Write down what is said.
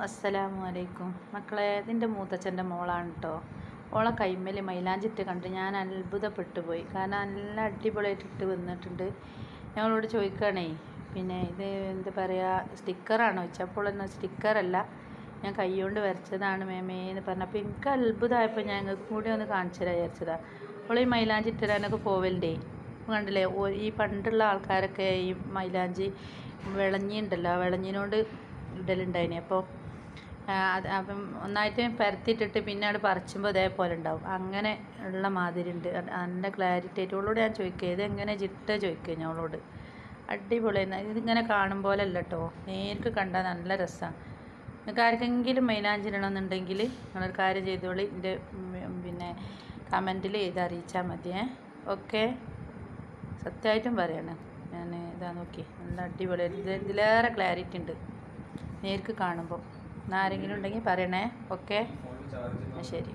അസ്സലാമു അലൈക്കും മക്കളെ. ഇതിൻ്റെ മൂത്തച്ഛൻ്റെ മോളാണ് കേട്ടോ. ഓളെ കൈമേൽ മൈലാഞ്ചിട്ട് കണ്ട് ഞാൻ അത്ഭുതപ്പെട്ടു പോയി. കാരണം നല്ല അടിപൊളിയായിട്ട് ഇട്ട് വന്നിട്ടുണ്ട്. ഞങ്ങളോട് ചോദിക്കുകയാണേ, പിന്നെ ഇത് എന്താ പറയുക, സ്റ്റിക്കറാണോ ചോദിച്ചപ്പോൾ എന്നാൽ സ്റ്റിക്കറല്ല, ഞാൻ കൈ കൊണ്ട് വരച്ചതാണ് മേമേന്ന് പറഞ്ഞപ്പോൾ എനിക്ക് അത്ഭുതമായപ്പോൾ ഞാൻ ഞങ്ങൾക്ക് കൂടി ഒന്ന് കാണിച്ചു തരാൻ വിചാരിച്ചതാണ്. ഓൾ ഈ മൈലാഞ്ചി ഇട്ടിടാനൊക്കെ പോവലുണ്ടേ. കണ്ടില്ലേ, ഈ പണ്ടുള്ള ആൾക്കാരൊക്കെ ഈ മൈലാഞ്ചി വിളഞ്ഞിണ്ടല്ലോ, വിളഞ്ഞിനോട് ഇടലുണ്ടായിന്. അപ്പോൾ അപ്പം ഒന്നായിട്ട് പരത്തിയിട്ടിട്ട് പിന്നെ അവിടെ പറിച്ചുമ്പോൾ ഇതേപോലെ ഉണ്ടാവും. അങ്ങനെ ഉള്ള മാതിരി ഉണ്ട്. നല്ല ക്ലാരിറ്റി ആയിട്ട് ഓളോട് ഞാൻ ചോദിക്കുക, ഇതെങ്ങനെ ജിട്ട ചോദിക്കുക ഞങ്ങളോട്. അടിപൊളിയാണ്. ഇതിങ്ങനെ കാണും പോലെ അല്ല കേട്ടോ, നേരിട്ട് കണ്ടാൽ നല്ല രസമാണ്. നിങ്ങൾക്ക് ആർക്കെങ്കിലും മൈലാഞ്ചി ഇടണമെന്നുണ്ടെങ്കിൽ നിങ്ങളൊരു കാര്യം ചെയ്തോളി, എൻ്റെ പിന്നെ കമൻറ്റിൽ അറിയിച്ചാൽ മതിയേ. ഓക്കെ, സത്യമായിട്ടും പറയണേ. ഞാൻ ഇതാ നോക്കി, നല്ല അടിപൊളിയായിട്ട് ഇതിലേറെ ക്ലാരിറ്റി ഉണ്ട് നേർക്ക് കാണുമ്പോൾ. ആരെങ്കിലും ഉണ്ടെങ്കിൽ പറയണേ. ഓക്കെ, ശരി.